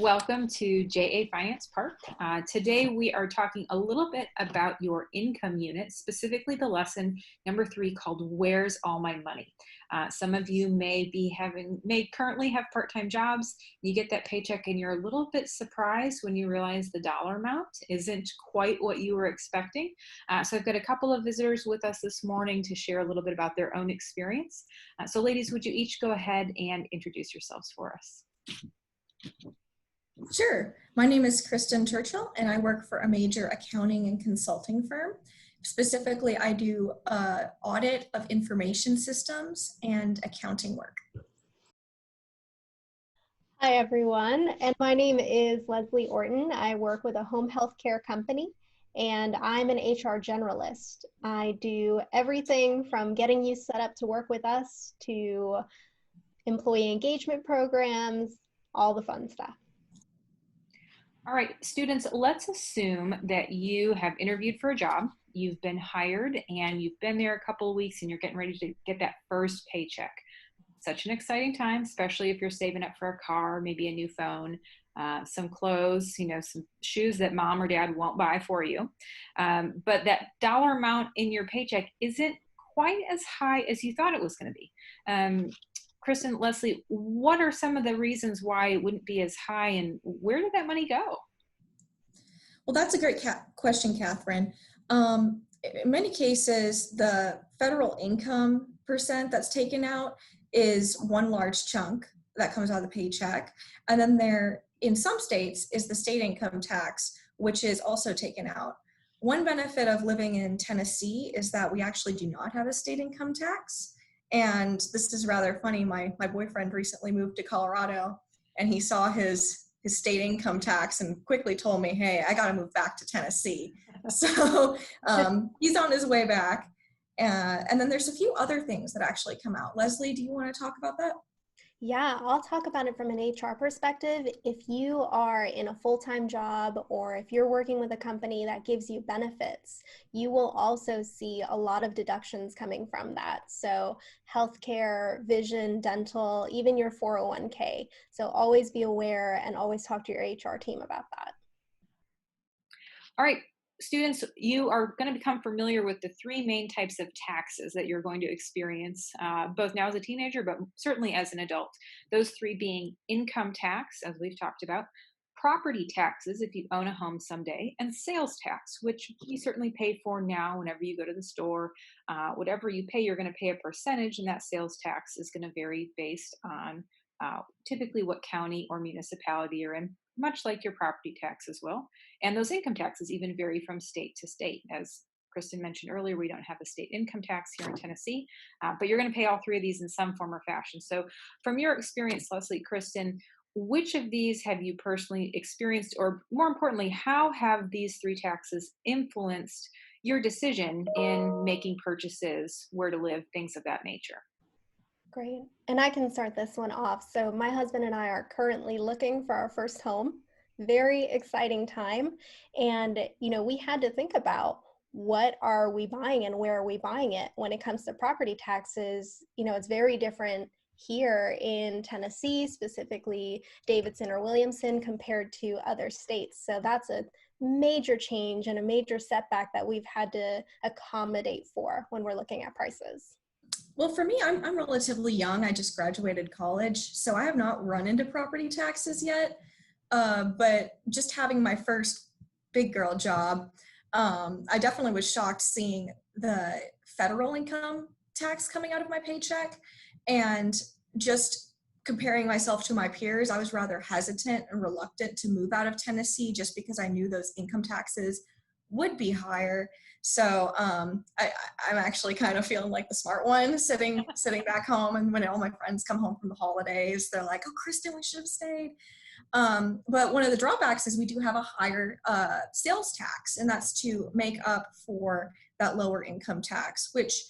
welcome to JA Finance Park. Today we are talking a little bit about your income unit, specifically the lesson number 3 called Where's All My Money? Some of you may currently have part-time jobs. You get that paycheck and you're a little bit surprised when you realize the dollar amount isn't quite what you were expecting. So I've got a couple of visitors with us this morning to share a little bit about their own experience. So ladies, would you each go ahead and introduce yourselves for us? Sure. My name is Kristen Churchill, and I work for a major accounting and consulting firm. Specifically, I do audit of information systems and accounting work. Hi, everyone. And my name is Leslie Orton. I work with a home health care company, and I'm an HR generalist. I do everything from getting you set up to work with us to employee engagement programs, all the fun stuff. All right, students, let's assume that you have interviewed for a job, you've been hired, and you've been there a couple of weeks and you're getting ready to get that first paycheck. Such an exciting time, especially if you're saving up for a car, maybe a new phone, some clothes, some shoes that mom or dad won't buy for you. But that dollar amount in your paycheck isn't quite as high as you thought it was going to be. Kristen, Leslie, what are some of the reasons why it wouldn't be as high, and where did that money go? Well, that's a great question, Catherine. In many cases, the federal income percent that's taken out is one large chunk that comes out of the paycheck. And then there, in some states, is the state income tax, which is also taken out. One benefit of living in Tennessee is that we actually do not have a state income tax. And this is rather funny. My boyfriend recently moved to Colorado, and he saw his state income tax and quickly told me, hey, I got to move back to Tennessee. So he's on his way back. And then there's a few other things that actually come out. Leslie, do you want to talk about that? Yeah, I'll talk about it from an HR perspective. If you are in a full-time job or if you're working with a company that gives you benefits, you will also see a lot of deductions coming from that. So healthcare, vision, dental, even your 401k. So always be aware and always talk to your HR team about that. All right. Students, you are going to become familiar with the 3 main types of taxes that you're going to experience, both now as a teenager, but certainly as an adult. Those 3 being income tax, as we've talked about, property taxes if you own a home someday, and sales tax, which you certainly pay for now whenever you go to the store. Whatever you pay, you're going to pay a percentage, and that sales tax is going to vary based on typically what county or municipality you're in, much like your property tax as well. And those income taxes even vary from state to state. As Kristen mentioned earlier, we don't have a state income tax here in Tennessee, but you're going to pay all 3 of these in some form or fashion. So from your experience, Leslie, Kristen, which of these have you personally experienced, or more importantly, how have these 3 taxes influenced your decision in making purchases, where to live, things of that nature? Great. And I can start this one off. So my husband and I are currently looking for our first home. Very exciting time. And, we had to think about what are we buying and where are we buying it. When it comes to property taxes, it's very different here in Tennessee, specifically Davidson or Williamson, compared to other states. So that's a major change and a major setback that we've had to accommodate for when we're looking at prices. Well, for me, I'm relatively young. I just graduated college, so I have not run into property taxes yet. But just having my first big girl job, I definitely was shocked seeing the federal income tax coming out of my paycheck. And just comparing myself to my peers, I was rather hesitant and reluctant to move out of Tennessee just because I knew those income taxes would be higher. So I'm actually kind of feeling like the smart one, sitting back home. And when all my friends come home from the holidays, they're like, "Oh, Kristen, we should have stayed." But one of the drawbacks is we do have a higher sales tax, and that's to make up for that lower income tax, which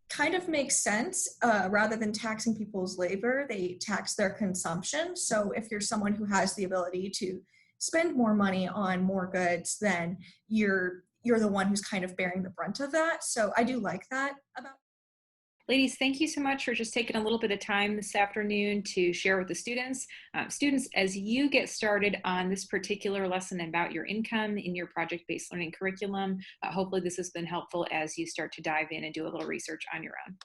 kind of makes sense. Rather than taxing people's labor, they tax their consumption. So if you're someone who has the ability to spend more money on more goods, then you're the one who's kind of bearing the brunt of that. So I do like that about. Ladies, thank you so much for just taking a little bit of time this afternoon to share with the students. Students, as you get started on this particular lesson about your income in your project-based learning curriculum, hopefully this has been helpful as you start to dive in and do a little research on your own.